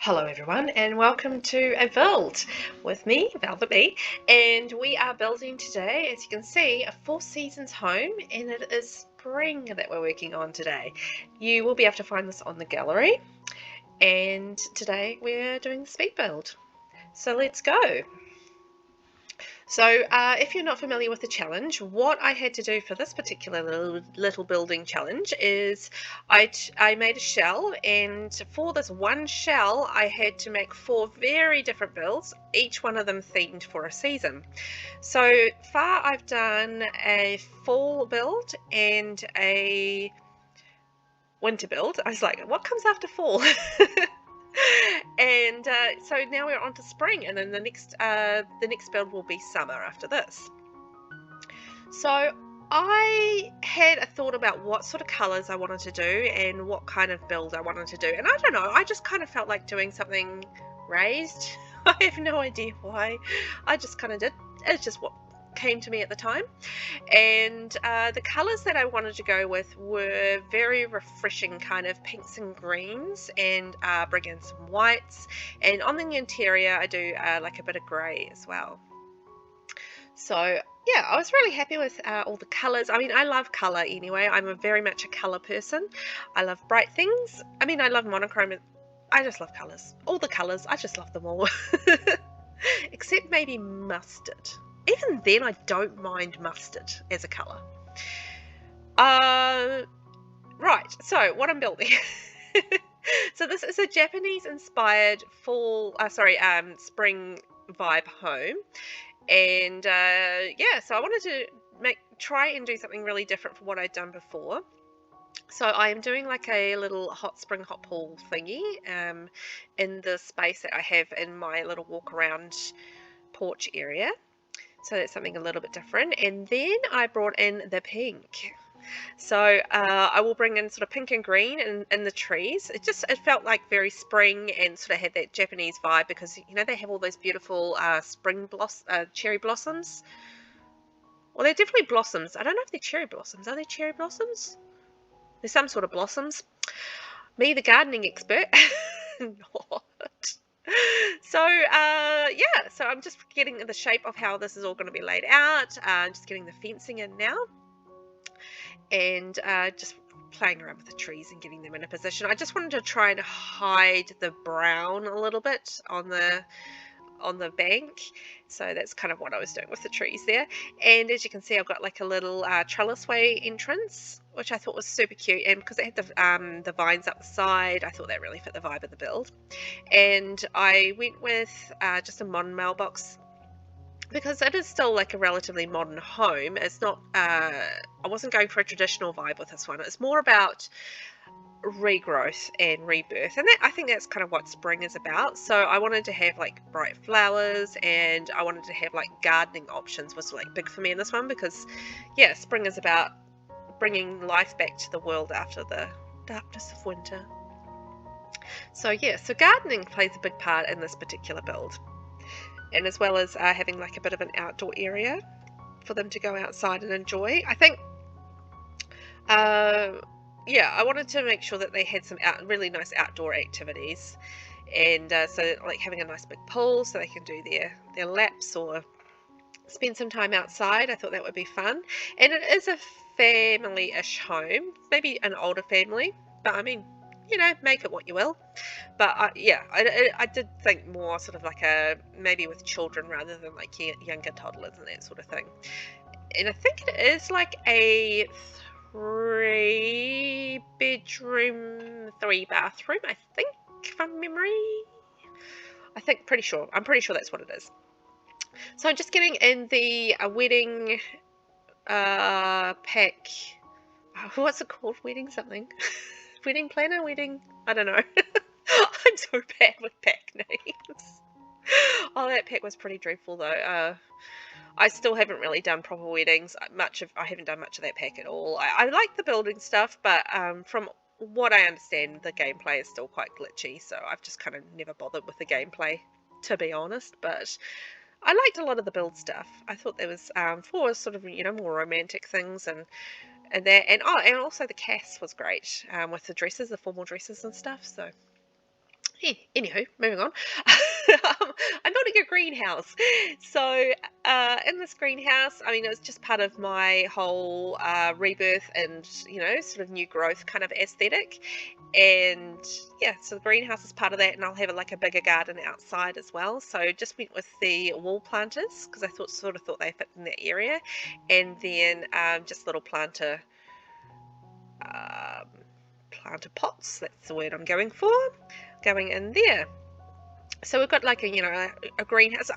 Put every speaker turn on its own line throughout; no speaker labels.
Hello everyone and welcome to a build with me, VelvettB, and we are building today, as you can see, a Four Seasons home, and it is spring that we're working on today. You will be able to find this on the gallery, and today we're doing the speed build. So let's go. So if you're not familiar with the challenge, what I had to do for this particular little building challenge is I made a shell, and for this one shell I had to make 4 very different builds, each one of them themed for a season. So far I've done a fall build and a winter build. I was like, what comes after fall? And so now we're on to spring, and then the next build will be summer after this. So I had a thought about what sort of colors I wanted to do and what kind of build I wanted to do, and I don't know, I just kind of felt like doing something raised. I have no idea why. I just kind of did. It's just what came to me at the time, and the colors that I wanted to go with were very refreshing kind of pinks and greens, and bring in some whites, and on the interior I do like a bit of grey as well. So yeah, I was really happy with all the colors. I mean, I love color anyway. I'm very much a color person. I love bright things. I mean, I love monochrome. I just love colors. All the colors, I just love them all. Except maybe mustard. Even then, I don't mind mustard as a colour. Right, so what I'm building. So this is a Japanese-inspired spring vibe home, and yeah, so I wanted to try and do something really different from what I'd done before. So I am doing like a little hot spring hot pool thingy in the space that I have in my little walk around porch area. So that's something a little bit different. And then I brought in the pink. So I will bring in sort of pink and green in the trees. It felt like very spring, and sort of had that Japanese vibe, because you know they have all those beautiful cherry blossoms. Well, they're definitely blossoms. I don't know if they're cherry blossoms. Are they cherry blossoms? There's some sort of blossoms. Me, the gardening expert, not. So yeah, so I'm just getting the shape of how this is all going to be laid out. Just getting the fencing in now, and just playing around with the trees and getting them in a position. I just wanted to try and hide the brown a little bit on the bank, so that's kind of what I was doing with the trees there. And as you can see, I've got like a little trellis way entrance, which I thought was super cute, and because it had the vines up the side, I thought that really fit the vibe of the build. And I went with just a modern mailbox, because it is still like a relatively modern home. It's not I wasn't going for a traditional vibe with this one. It's more about regrowth and rebirth, and I think that's kind of what spring is about. So I wanted to have like bright flowers, and I wanted to have like gardening options was like big for me in this one, because yeah, spring is about bringing life back to the world after the darkness of winter. So yeah, so gardening plays a big part in this particular build, and as well as having like a bit of an outdoor area for them to go outside and enjoy. I think yeah, I wanted to make sure that they had some really nice outdoor activities, and so like having a nice big pool so they can do their laps or spend some time outside. I thought that would be fun, and it is a family-ish home, maybe an older family, but I mean, you know, make it what you will. But yeah, I did think more sort of like maybe with children rather than like younger toddlers and that sort of thing. And I think it is like a 3-bedroom, 3-bathroom, I think, from memory. I'm pretty sure that's what it is. So I'm just getting in the wedding pack. What's it called? Wedding something? Wedding planner? Wedding? I don't know. I'm so bad with pack names. Oh, that pack was pretty dreadful though. I still haven't really done proper weddings. I haven't done much of that pack at all. I like the building stuff, but from what I understand, the gameplay is still quite glitchy, so I've just kind of never bothered with the gameplay, to be honest. But I liked a lot of the build stuff. I thought there was for sort of, you know, more romantic things, and and also the cast was great with the dresses, the formal dresses and stuff. So Anywho, moving on. I'm building a greenhouse. So in this greenhouse, I mean, it was just part of my whole rebirth and, you know, sort of new growth kind of aesthetic. And yeah, so the greenhouse is part of that, and I'll have like a bigger garden outside as well. So just went with the wall planters because I sort of thought they fit in that area, and then just little planter pots. That's the word I'm going for. Going in there. So we've got like a, you know, a greenhouse,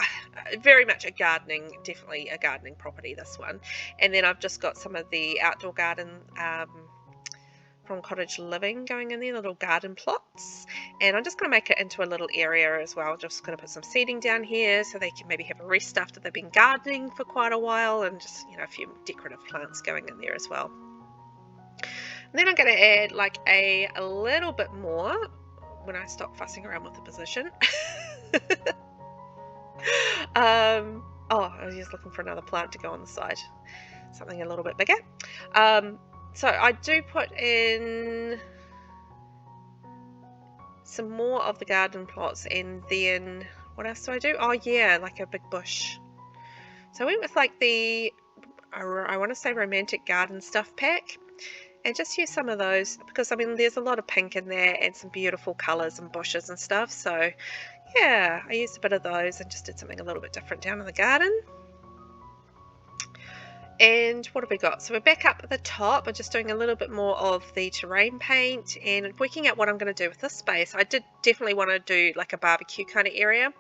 very much a gardening, definitely a gardening property, this one. And then I've just got some of the outdoor garden from Cottage Living going in there, little garden plots. And I'm just going to make it into a little area as well. Just going to put some seating down here so they can maybe have a rest after they've been gardening for quite a while, and just, you know, a few decorative plants going in there as well. And then I'm going to add like a little bit more when I stop fussing around with the position. Oh, I was just looking for another plant to go on the side, something a little bit bigger. So I do put in some more of the garden plots, and then what else do I do? Oh yeah, like a big bush. So I went with like the, I want to say romantic garden stuff pack, and just use some of those because, I mean, there's a lot of pink in there and some beautiful colours and bushes and stuff. So yeah, I used a bit of those and just did something a little bit different down in the garden. And what have we got? So we're back up at the top. I'm just doing a little bit more of the terrain paint and working out what I'm going to do with this space. I did definitely want to do like a barbecue kind of area.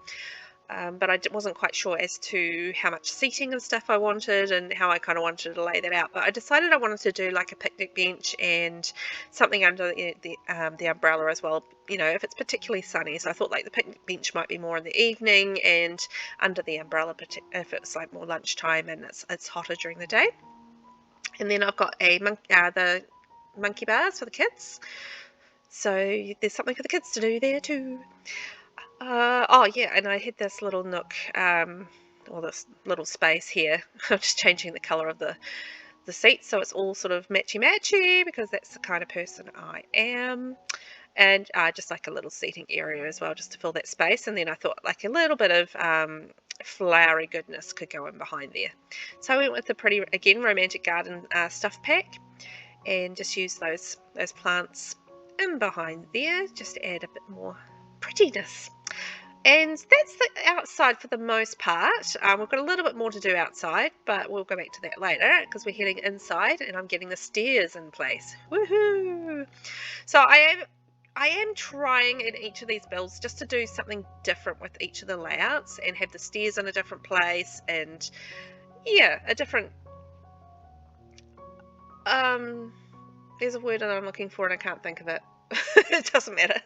But I wasn't quite sure as to how much seating and stuff I wanted and how I kind of wanted to lay that out. But I decided I wanted to do like a picnic bench and something under the umbrella as well, you know, if it's particularly sunny. So I thought like the picnic bench might be more in the evening, and under the umbrella if it's like more lunchtime and it's hotter during the day. And then I've got the monkey bars for the kids. So there's something for the kids to do there too. Oh yeah, and I had this little nook, or this little space here. I'm just changing the colour of the seats so it's all sort of matchy because that's the kind of person I am. And just like a little seating area as well, just to fill that space. And then I thought like a little bit of flowery goodness could go in behind there. So I went with the pretty, again, romantic garden stuff pack, and just use those plants in behind there just to add a bit more prettiness. And that's the outside for the most part. We've got a little bit more to do outside, but we'll go back to that later because we're heading inside and I'm getting the stairs in place. Woohoo! So I am trying in each of these builds just to do something different with each of the layouts and have the stairs in a different place, and yeah, a different there's a word that I'm looking for and I can't think of it. It doesn't matter.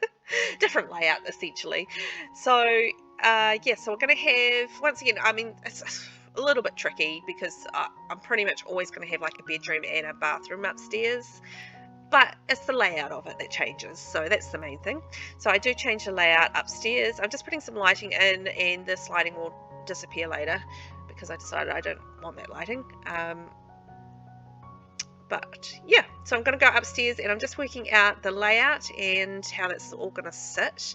Different layout essentially. So yeah, so we're going to have, once again, I mean, it's a little bit tricky because I'm pretty much always going to have like a bedroom and a bathroom upstairs, but it's the layout of it that changes, so that's the main thing. So I do change the layout upstairs. I'm just putting some lighting in, and this lighting will disappear later because I decided I don't want that lighting. But yeah, so I'm going to go upstairs and I'm just working out the layout and how that's all going to sit.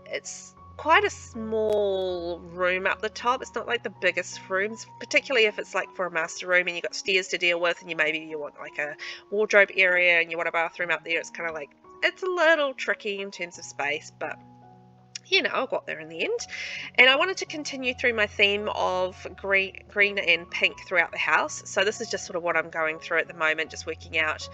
It's quite a small room up the top. It's not like the biggest rooms, particularly if it's like for a master room and you've got stairs to deal with, and maybe you want like a wardrobe area and you want a bathroom up there. It's kind of like, it's a little tricky in terms of space, but you know, I got there in the end. And I wanted to continue through my theme of green and pink throughout the house. So this is just sort of what I'm going through at the moment, just working out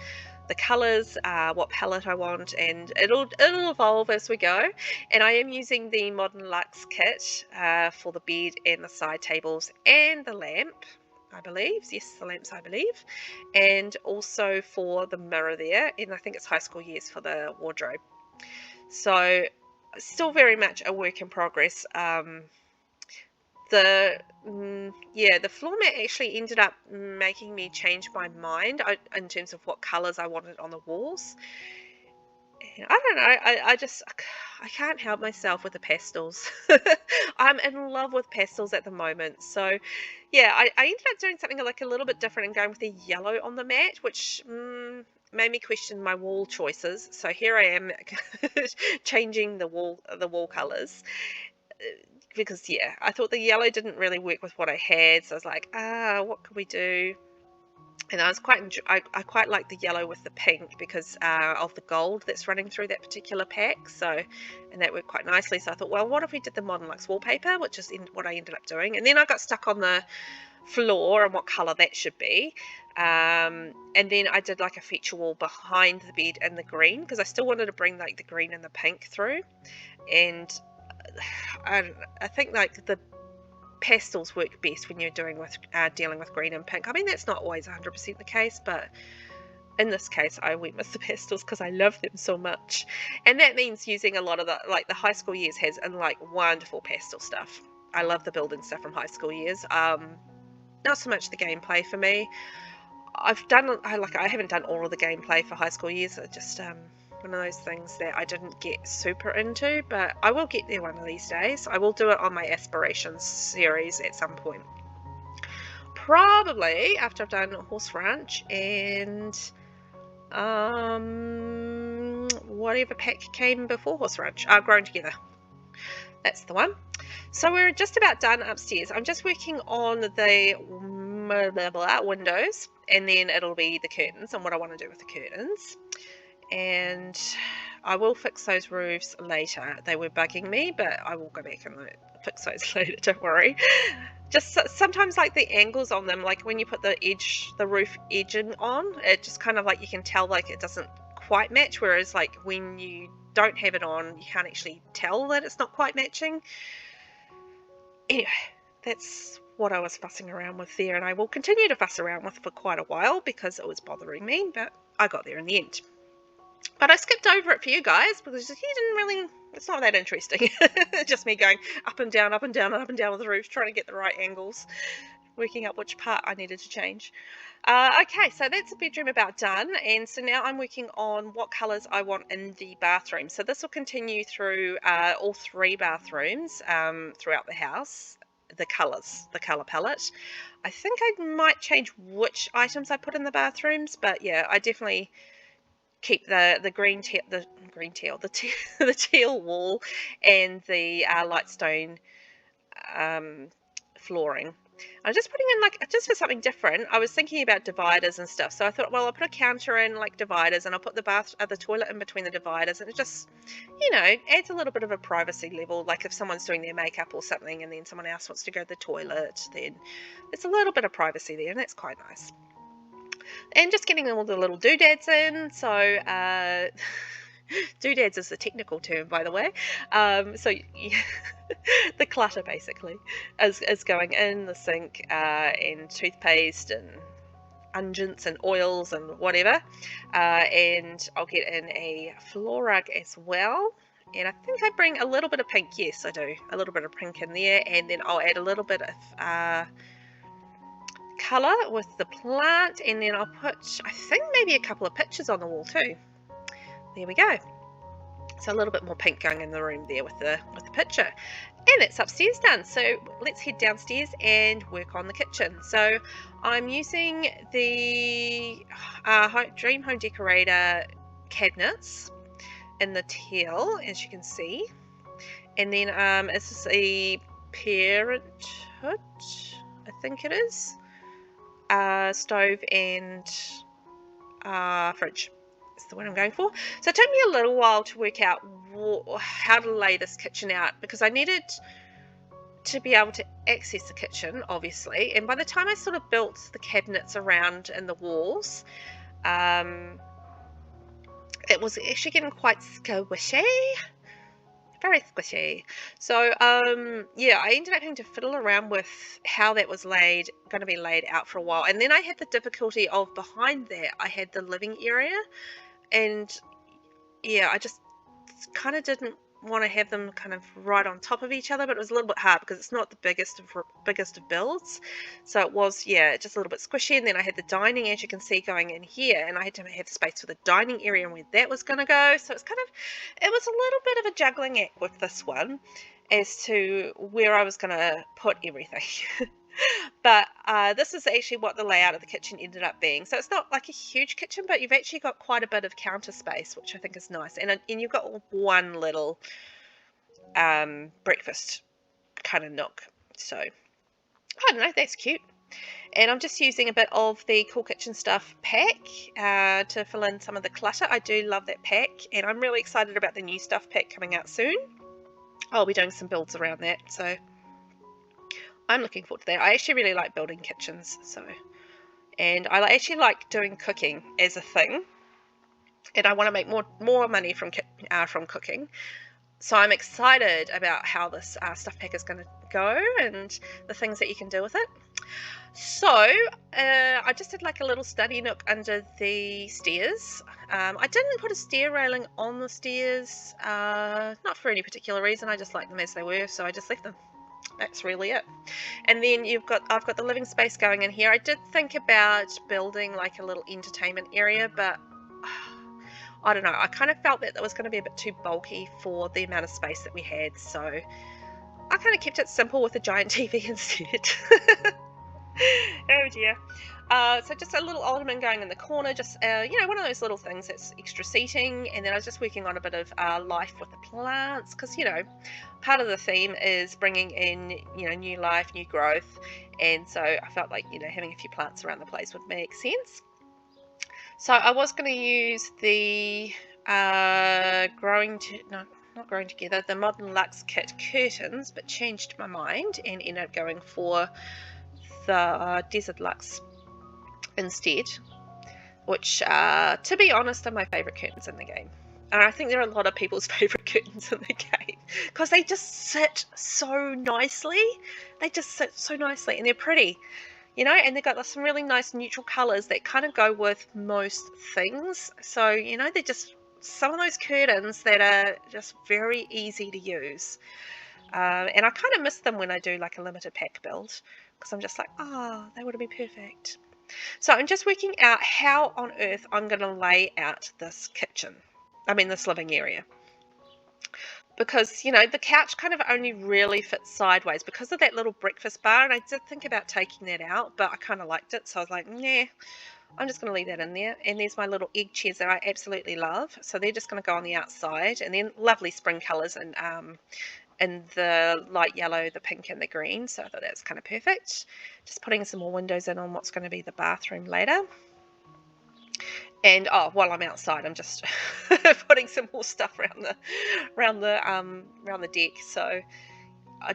the colours, what palette I want, and it'll evolve as we go. And I am using the Modern Luxe kit for the bed and the side tables and the lamp, I believe. Yes, the lamps, I believe. And also for the mirror there, and I think it's High School Years for the wardrobe. So still very much a work in progress. The floor mat actually ended up making me change my mind in terms of what colours I wanted on the walls. And I don't know, I can't help myself with the pastels. I'm in love with pastels at the moment. So yeah, I ended up doing something like a little bit different and going with the yellow on the mat, which made me question my wall choices. So here I am changing the wall colours, because yeah, I thought the yellow didn't really work with what I had, so I was like, what could we do? And I quite like the yellow with the pink because of the gold that's running through that particular pack. So, and that worked quite nicely. So I thought, well, what if we did the Modern Luxe wallpaper, which is what I ended up doing. And then I got stuck on the floor and what colour that should be. And then I did like a feature wall behind the bed in the green, because I still wanted to bring like the green and the pink through. And I think like the pastels work best when you're dealing with green and pink. I mean, that's not always 100% the case, but in this case I went with the pastels because I love them so much. And that means using a lot of the high school years has like wonderful pastel stuff. I love the building stuff from high school years. Not so much the gameplay for me. I haven't done all of the gameplay for high school years. It's just one of those things that I didn't get super into, but I will get there one of these days. I will do it on my Aspirations series at some point. Probably after I've done Horse Ranch and whatever pack came before Horse Ranch. Grown Together. That's the one. So we're just about done upstairs. I'm just working on the windows, and then it'll be the curtains and what I want to do with the curtains. And I will fix those roofs later. They were bugging me, but I will go back and fix those later, don't worry. Just sometimes like the angles on them, like when you put the roof edging on, it just kind of like you can tell like it doesn't quite match, whereas like when you don't have it on, you can't actually tell that it's not quite matching. Anyway, that's what I was fussing around with there, and I will continue to fuss around with for quite a while because it was bothering me, but I got there in the end. But I skipped over it for you guys because it's not that interesting. Just me going up and down, up and down, and up and down with the roof, trying to get the right angles, working out which part I needed to change. Okay, so that's the bedroom about done, and so now I'm working on what colours I want in the bathroom. So this will continue through all 3 bathrooms throughout the house. The colour palette. I think I might change which items I put in the bathrooms, but yeah, I definitely keep the teal wall and the light stone flooring. I'm just putting in just for something different. I was thinking about dividers and stuff, so I thought, well, I'll put a counter in like dividers, and I'll put the toilet in between the dividers, and it just, adds a little bit of a privacy level. Like if someone's doing their makeup or something and then someone else wants to go to the toilet, then there's a little bit of privacy there, and that's quite nice. And just getting all the little doodads in. So doodads is the technical term, by the way. So the clutter basically is going in the sink, and toothpaste and unguents and oils and whatever. And I'll get in a floor rug as well. And I think I bring a little bit of pink. Yes, I do. A little bit of pink in there. And then I'll add a little bit of colour with the plant, and then I'll put, I think, maybe a couple of pictures on the wall too. There we go. So a little bit more pink going in the room there with the picture. And that's upstairs done. So let's head downstairs and work on the kitchen. So I'm using the Dream Home Decorator cabinets in the teal, as you can see. And then this is a Parenthood, I think it is. Stove and fridge is the one I'm going for. So it took me a little while to work out how to lay this kitchen out, because I needed to be able to access the kitchen, obviously, and by the time I sort of built the cabinets around and the walls, it was actually getting quite squishy. Very squishy. So yeah, I ended up having to fiddle around with how that was going to be laid out for a while, and then I had the difficulty of behind that I had the living area, and yeah, I just kind of didn't want to have them kind of right on top of each other, but it was a little bit hard because it's not the biggest of builds, so it was, yeah, just a little bit squishy. And then I had the dining, as you can see, going in here, and I had to have space for the dining area and where that was going to go. So it was a little bit of a juggling act with this one as to where I was going to put everything. But this is actually what the layout of the kitchen ended up being. So it's not like a huge kitchen, but you've actually got quite a bit of counter space, which I think is nice. And you've got one little breakfast kind of nook. So I don't know, that's cute. And I'm just using a bit of the Cool Kitchen Stuff pack to fill in some of the clutter. I do love that pack, and I'm really excited about the new stuff pack coming out soon. I'll be doing some builds around that, so I'm looking forward to that. I actually really like building kitchens, and I actually like doing cooking as a thing, and I want to make more money from cooking. So I'm excited about how this stuff pack is going to go and the things that you can do with it. So I just did like a little study nook under the stairs. I didn't put a stair railing on the stairs, not for any particular reason. I just liked them as they were, so I just left them. That's really it. And then I've got the living space going in here. I did think about building like a little entertainment area, but I don't know. I kind of felt that was going to be a bit too bulky for the amount of space that we had, so I kind of kept it simple with a giant TV instead. Oh dear. So just a little ottoman going in the corner, just one of those little things that's extra seating. And then I was just working on a bit of life with the plants, because part of the theme is bringing in new life, new growth, and so I felt like having a few plants around the place would make sense. So I was going to use the the Modern Luxe kit curtains, but changed my mind and ended up going for the Desert Luxe instead, which to be honest are my favorite curtains in the game, and I think they're a lot of people's favorite curtains in the game because they just sit so nicely. And they're pretty, and they've got some really nice neutral colors that kind of go with most things. So they're just some of those curtains that are just very easy to use, and I kind of miss them when I do like a limited pack build, because I'm just like, oh, they would be perfect. So I'm just working out how on earth I'm going to lay out this this living area. Because, the couch kind of only really fits sideways because of that little breakfast bar. And I did think about taking that out, but I kind of liked it. So I was like, nah, I'm just going to leave that in there. And there's my little egg chairs that I absolutely love. So they're just going to go on the outside. And then lovely spring colours and the light yellow, the pink and the green. So I thought that's kind of perfect. Just putting some more windows in on what's going to be the bathroom later. And while I'm outside, I'm just putting some more stuff around the deck. So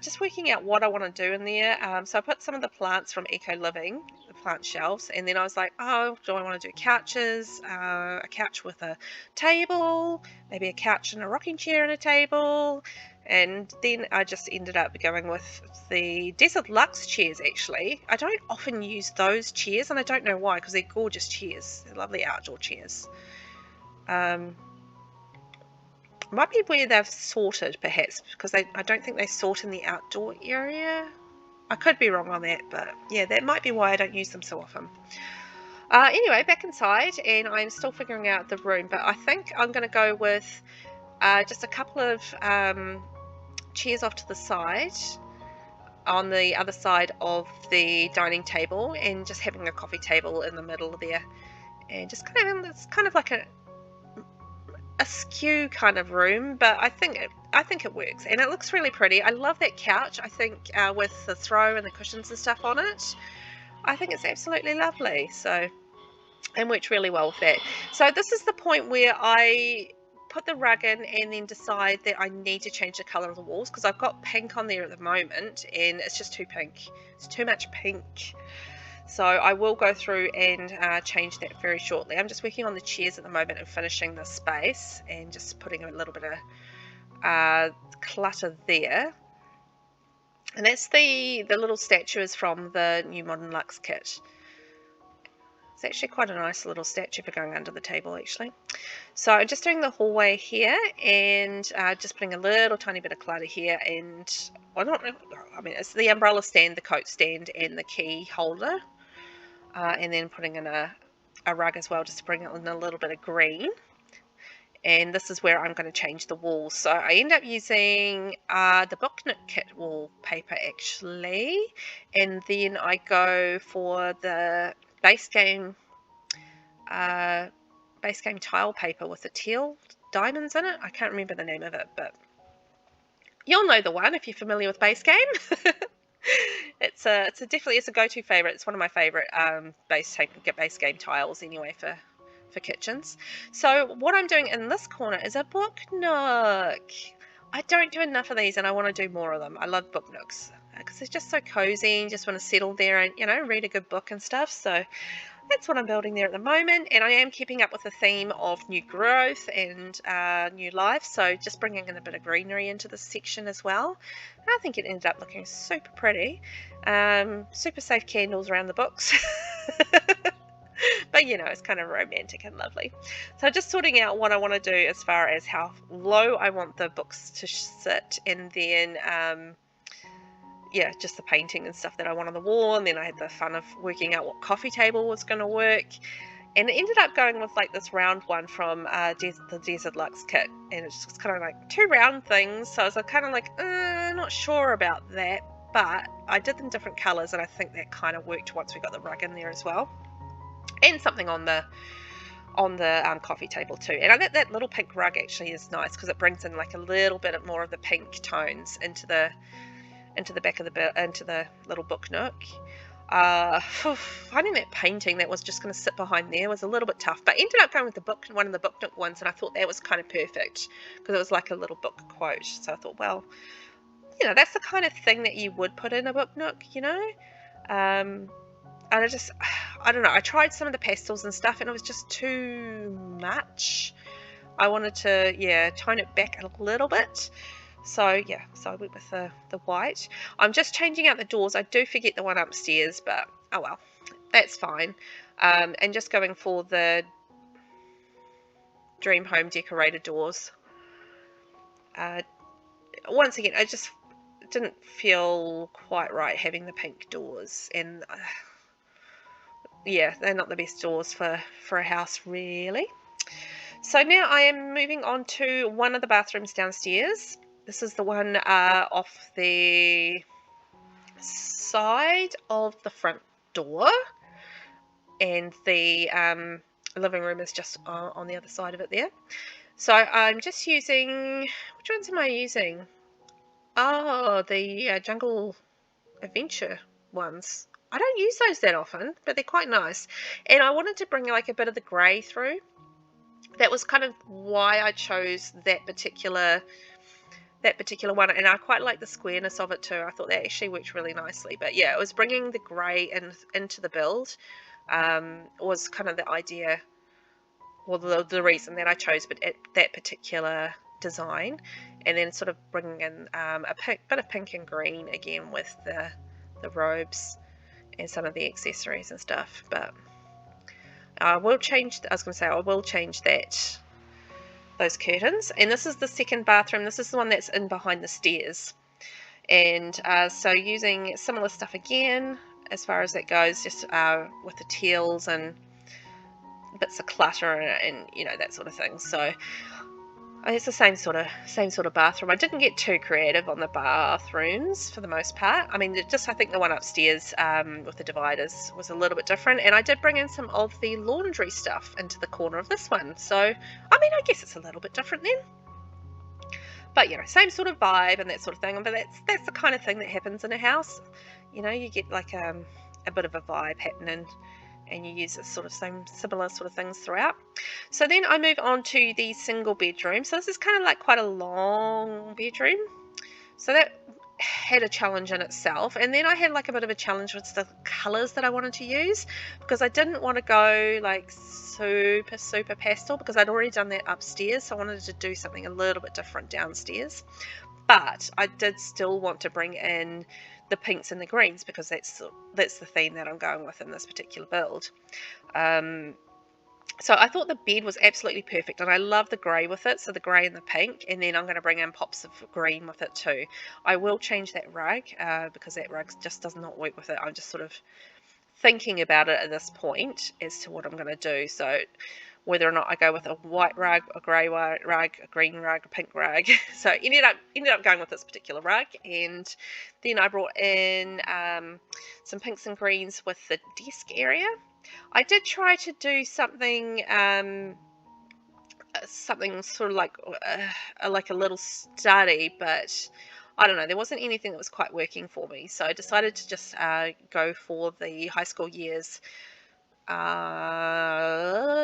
just working out what I want to do in there. So I put some of the plants from Eco Living, the plant shelves, and then I was like, oh, do I want to do couches? A couch with a table, maybe a couch and a rocking chair and a table. And then I just ended up going with the Desert Luxe chairs, actually. I don't often use those chairs, and I don't know why, because they're gorgeous chairs. They're lovely outdoor chairs. Might be where they've sorted, perhaps, because I don't think they sort in the outdoor area. I could be wrong on that, but yeah, that might be why I don't use them so often. Anyway, back inside, and I'm still figuring out the room, but I think I'm going to go with just a couple of chairs off to the side on the other side of the dining table, and just having a coffee table in the middle there, and just it's kind of like a skew kind of room, but I think it works, and it looks really pretty. I love that couch. I think with the throw and the cushions and stuff on it, I think it's absolutely lovely. So, and worked really well with that. So this is the point where I put the rug in and then decide that I need to change the colour of the walls, because I've got pink on there at the moment and it's just too pink. It's too much pink. So I will go through and change that very shortly. I'm just working on the chairs at the moment and finishing the space and just putting a little bit of clutter there. And that's the little statues from the new Modern Luxe kit. It's actually quite a nice little statue for going under the table, actually. So I'm just doing the hallway here and just putting a little tiny bit of clutter here, and it's the umbrella stand, the coat stand, and the key holder, and then putting in a rug as well, just to bring in a little bit of green. and this is where I'm going to change the walls. So I end up using the Book Nook kit wallpaper actually, and then I go for the base game tile paper with the teal diamonds in it. I can't remember the name of it, but you'll know the one if you're familiar with base game. It's definitely a go-to favorite. It's one of my favorite base game tiles anyway for kitchens. So what I'm doing in this corner is a book nook. I don't do enough of these, and I want to do more of them. I love book nooks because it's just so cozy. You just want to settle there and, you know, read a good book and stuff. So that's what I'm building there at the moment, and I am keeping up with the theme of new growth and new life, so just bringing in a bit of greenery into this section as well. And I think it ended up looking super pretty. Super safe candles around the books. But you know, it's kind of romantic and lovely. So just sorting out what I want to do as far as how low I want the books to sit, and then yeah, just the painting and stuff that I want on the wall. And then I had the fun of working out what coffee table was going to work, and it ended up going with like this round one from the Desert Luxe kit, and it's just kind of like two round things. So I was kind of like not sure about that, but I did them different colors, and I think that kind of worked once we got the rug in there as well, and something on the coffee table too. And I think that little pink rug actually is nice because it brings in like a little bit more of the pink tones into the back of the little book nook. Finding that painting that was just going to sit behind there was a little bit tough, but ended up going with one of the book nook ones, and I thought that was kind of perfect because it was like a little book quote. So I thought, well, you know, that's the kind of thing that you would put in a book nook, you know. And I don't know, I tried some of the pastels and stuff, and it was just too much. I wanted to, yeah, tone it back a little bit. So yeah, so I went with the white. I'm just changing out the doors. I do forget the one upstairs, but oh well, that's fine. And just going for the Dream Home decorator doors. Once again, I just didn't feel quite right having the pink doors, and yeah, they're not the best doors for a house really. So now I am moving on to one of the bathrooms downstairs. This is the one off the side of the front door, and the living room is just on the other side of it there. So I'm just using, which ones am I using? Oh, the Jungle Adventure ones. I don't use those that often, but they're quite nice. And I wanted to bring like a bit of the grey through. That was kind of why I chose that particular one, and I quite like the squareness of it too. I thought that actually worked really nicely. But yeah, it was bringing the grey into the build was kind of the idea, or the reason that I chose that particular design, and then sort of bringing in a bit of pink and green again with the robes and some of the accessories and stuff. But I will change those curtains. And this is the second bathroom. This is the one that's in behind the stairs, and so using similar stuff again as far as that goes, just with the teals and bits of clutter and you know, that sort of thing. So it's the same sort of bathroom. I didn't get too creative on the bathrooms for the most part. I mean, I think the one upstairs with the dividers was a little bit different, and I did bring in some of the laundry stuff into the corner of this one. So I mean, I guess it's a little bit different then, but you know, same sort of vibe and that sort of thing. But that's the kind of thing that happens in a house. You know, you get like a bit of a vibe happening, and you use similar sort of things throughout. So then I move on to the single bedroom. So this is kind of like quite a long bedroom. So that had a challenge in itself. And then I had like a bit of a challenge with the colours that I wanted to use, because I didn't want to go like super pastel, because I'd already done that upstairs. So I wanted to do something a little bit different downstairs. But I did still want to bring in the pinks and the greens, because that's the theme that I'm going with in this particular build. So I thought the bed was absolutely perfect, and I love the grey with it, so the grey and the pink, and then I'm going to bring in pops of green with it too. I will change that rug because that rug just does not work with it. I'm just sort of thinking about it at this point as to what I'm going to do. So whether or not I go with a white rug, a grey rug, a green rug, a pink rug. So ended up going with this particular rug, and then I brought in some pinks and greens with the desk area. I did try to do something sort of like a little study, but I don't know, there wasn't anything that was quite working for me, so I decided to just go for the high school years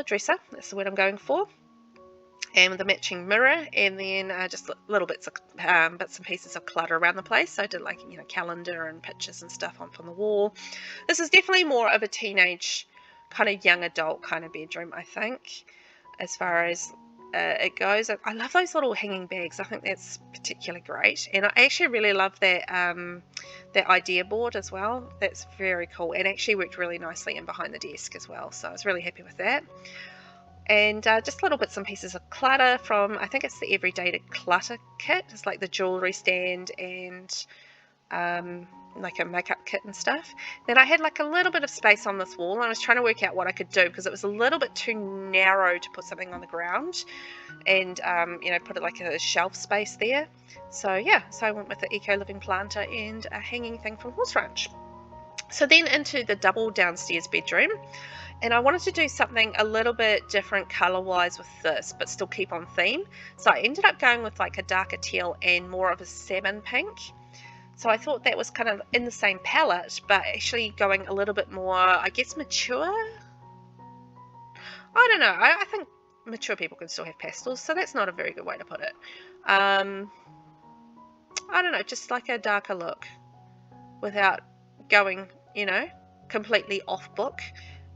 dresser. That's the word I'm going for, and with the matching mirror, and then just little bits and pieces of clutter around the place. So I did like, you know, calendar and pictures and stuff on the wall. This is definitely more of a teenage kind of young adult kind of bedroom, I think, as far as it goes. I love those little hanging bags. I think that's particularly great, and I actually really love that that idea board as well. That's very cool, and actually worked really nicely in behind the desk as well, so I was really happy with that. And just little bits and pieces of clutter from, I think it's the Everyday Clutter kit. It's like the jewelry stand and like a makeup kit and stuff. Then I had like a little bit of space on this wall, and I was trying to work out what I could do, because it was a little bit too narrow to put something on the ground, and you know, put it like a shelf space there. So yeah, so I went with the Eco Living planter and a hanging thing from Horse Ranch. So then into the double downstairs bedroom, and I wanted to do something a little bit different color wise with this, but still keep on theme. So I ended up going with like a darker teal and more of a salmon pink. So I thought that was kind of in the same palette, but actually going a little bit more, I guess, mature. I don't know. I think mature people can still have pastels, so that's not a very good way to put it. I don't know, just like a darker look without going, you know, completely off book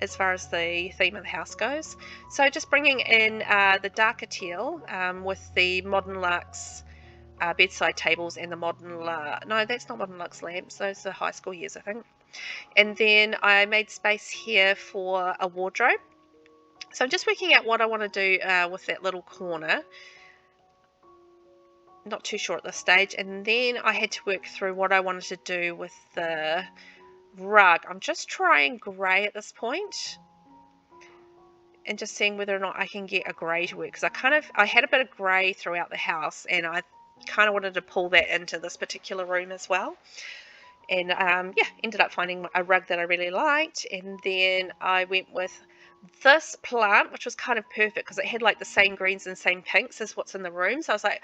as far as the theme of the house goes. So just bringing in the darker teal with the Modern Luxe bedside tables and the no, that's not Modern Luxe lamps, those are high school years, I think. And then I made space here for a wardrobe. So I'm just working out what I want to do with that little corner. Not too sure at this stage. And then I had to work through what I wanted to do with the rug. I'm just trying grey at this point, and just seeing whether or not I can get a grey to work, because I had a bit of grey throughout the house, and I kind of wanted to pull that into this particular room as well. And yeah, ended up finding a rug that I really liked, and then I went with this plant, which was kind of perfect because it had like the same greens and same pinks as what's in the room. So I was like,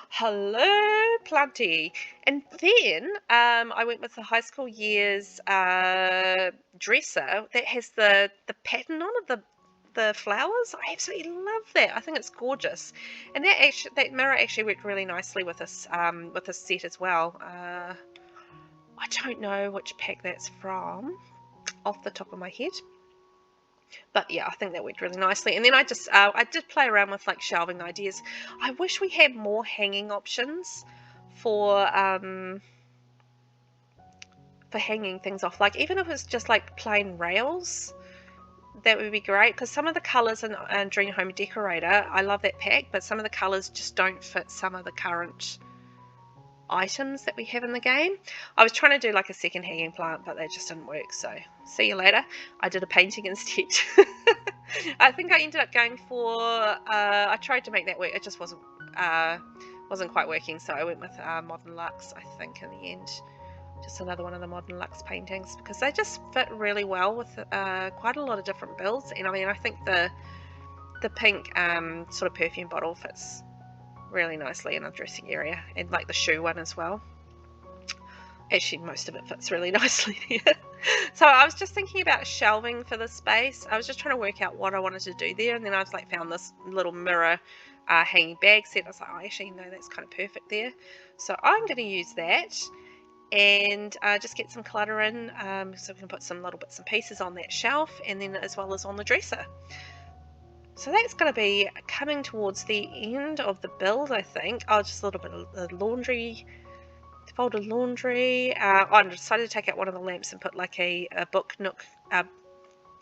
hello planty. And then I went with the high school years dresser that has the pattern on it, the flowers. I absolutely love that. I think it's gorgeous, and that mirror actually worked really nicely with this set as well. I don't know which pack that's from off the top of my head, but yeah, I think that worked really nicely. And then I just I did play around with like shelving ideas. I wish we had more hanging options for hanging things off, like even if it's just like plain rails. That would be great, because some of the colours in Dream Home Decorator, I love that pack, but some of the colours just don't fit some of the current items that we have in the game. I was trying to do like a second hanging plant, but that just didn't work, so see you later. I did a painting instead. I think I ended up going for, I tried to make that work, it just wasn't quite working, so I went with Modern Luxe, I think, in the end. Just another one of the Modern Luxe paintings, because they just fit really well with quite a lot of different builds. And I mean, I think the pink sort of perfume bottle fits really nicely in a dressing area, and like the shoe one as well. Actually, most of it fits really nicely here. So I was just thinking about shelving for the space. I was just trying to work out what I wanted to do there, and then I was like found this little mirror hanging bag set. I was like, oh, actually no, that's kind of perfect there. So I'm going to use that. And just get some clutter in, so we can put some little bits and pieces on that shelf, and then as well as on the dresser. So that's going to be coming towards the end of the build, I think. Oh, just a little bit of laundry, folded laundry. I decided to take out one of the lamps and put like a book nook,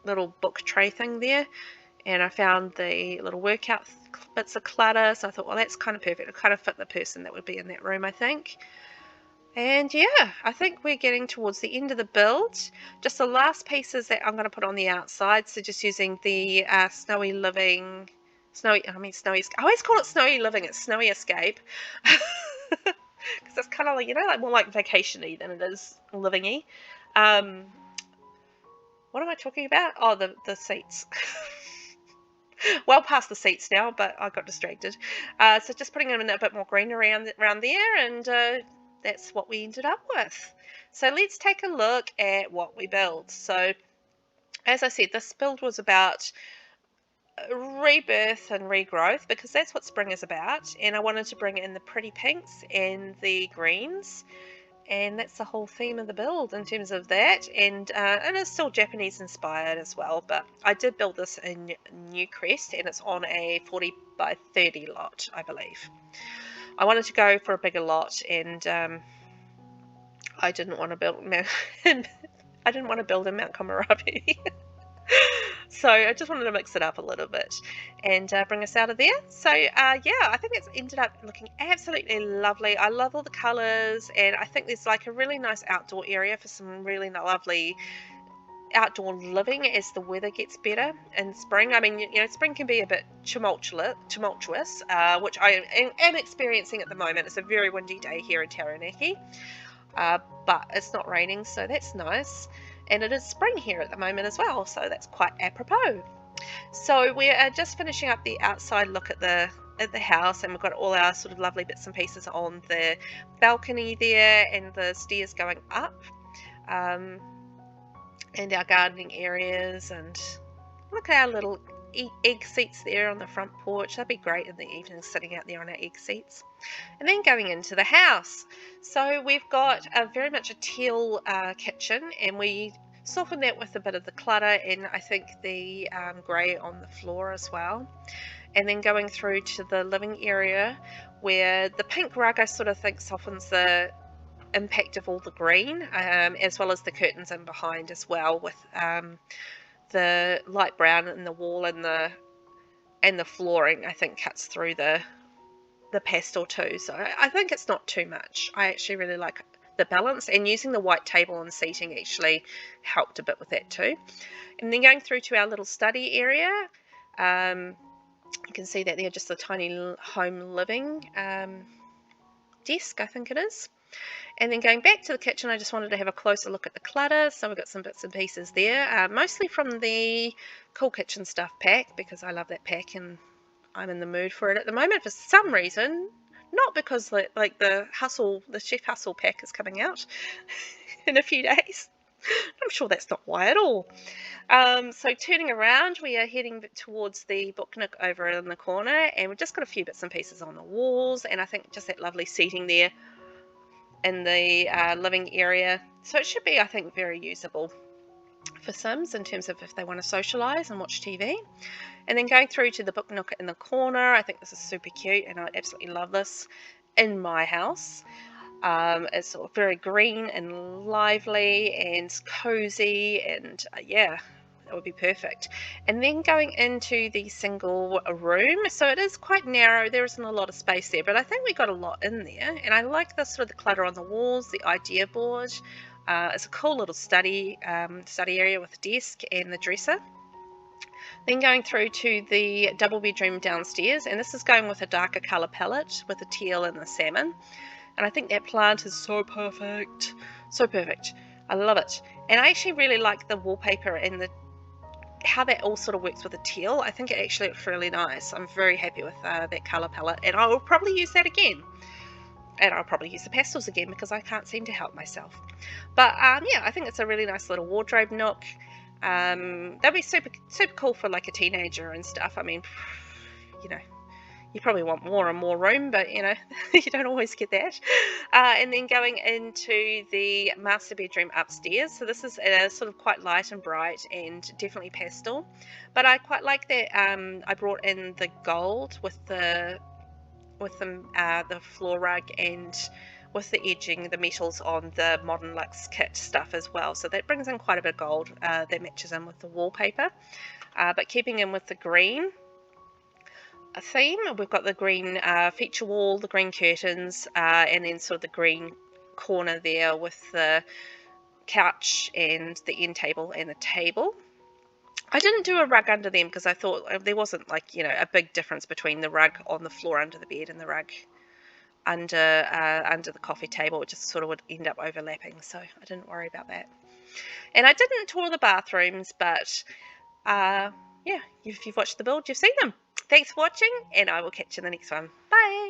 little book tray thing there. And I found the little workout bits of clutter, so I thought, well, that's kind of perfect. It kind of fit the person that would be in that room, I think. And yeah, I think we're getting towards the end of the build. Just the last pieces that I'm going to put on the outside. So just using the Snowy Living, I always call it Snowy Living. It's Snowy Escape. Because it's kind of like, like more like vacation-y than it is living-y. What am I talking about? Oh, the seats. Well past the seats now, but I got distracted. So just putting in a bit more green around there, and that's what we ended up with. So let's take a look at what we built. So as I said, this build was about rebirth and regrowth, because that's what spring is about, and I wanted to bring in the pretty pinks and the greens, and that's the whole theme of the build in terms of that. And it's still Japanese inspired as well, but I did build this in Newcrest, and it's on a 40 by 30 lot, I believe. I wanted to go for a bigger lot, and I didn't want to build in Mount Komarabi. So I just wanted to mix it up a little bit and bring us out of there. So yeah, I think it's ended up looking absolutely lovely. I love all the colours, and I think there's like a really nice outdoor area for some really lovely outdoor living as the weather gets better in spring. I mean, spring can be a bit tumultuous, which I am experiencing at the moment. It's a very windy day here in Taranaki, but it's not raining, so that's nice. And it is spring here at the moment as well, so that's quite apropos. So we are just finishing up the outside look at the house, and we've got all our sort of lovely bits and pieces on the balcony there, and the stairs going up, and our gardening areas, and look at our little egg seats there on the front porch. That'd be great in the evening, sitting out there on our egg seats. And then going into the house, so we've got very much a teal kitchen, and we softened that with a bit of the clutter, and I think the grey on the floor as well. And then going through to the living area, where the pink rug I sort of think softens the impact of all the green, as well as the curtains in behind as well, with the light brown in the wall, and the flooring I think cuts through the pastel too. So I think it's not too much. I actually really like the balance, and using the white table and seating actually helped a bit with that too. And then going through to our little study area, you can see that there, just a tiny home living desk, I think it is. And then going back to the kitchen, I just wanted to have a closer look at the clutter. So we've got some bits and pieces there, mostly from the Cool Kitchen Stuff pack, because I love that pack and I'm in the mood for it at the moment for some reason. Not because like the Chef Hustle pack is coming out in a few days. I'm sure that's not why at all. So turning around, we are heading towards the book nook over in the corner, and we've just got a few bits and pieces on the walls, and I think just that lovely seating there in the living area. So it should be, I think, very usable for Sims in terms of if they want to socialise and watch TV. And then going through to the book nook in the corner, I think this is super cute, and I absolutely love this in my house. It's sort of very green and lively and cozy, and yeah, that would be perfect. And then going into the single room, so it is quite narrow, there isn't a lot of space there, but I think we got a lot in there, and I like the sort of the clutter on the walls, the idea board. It's a cool little study area with a desk and the dresser. Then going through to the double bedroom downstairs, and this is going with a darker colour palette with the teal and the salmon. And I think that plant is so perfect. So perfect. I love it. And I actually really like the wallpaper and how that all sort of works with the teal. I think it actually looks really nice. I'm very happy with that colour palette, and I will probably use that again. And I'll probably use the pastels again, because I can't seem to help myself. But yeah, I think it's a really nice little wardrobe nook. That'd be super cool for like a teenager and stuff. I mean, you probably want more and more room, but you don't always get that. And then going into the master bedroom upstairs, so this is sort of quite light and bright and definitely pastel, but I quite like that. I brought in the gold with the floor rug, and with the edging, the metals on the Modern Luxe kit stuff as well, so that brings in quite a bit of gold that matches in with the wallpaper, but keeping in with the green theme. We've got the green feature wall, the green curtains, and then sort of the green corner there with the couch and the end table and the table. I didn't do a rug under them because I thought there wasn't like, you know, a big difference between the rug on the floor under the bed and the rug under the coffee table. It just sort of would end up overlapping, so I didn't worry about that. And I didn't tour the bathrooms, but yeah, if you've watched the build, you've seen them. Thanks for watching, and I will catch you in the next one. Bye!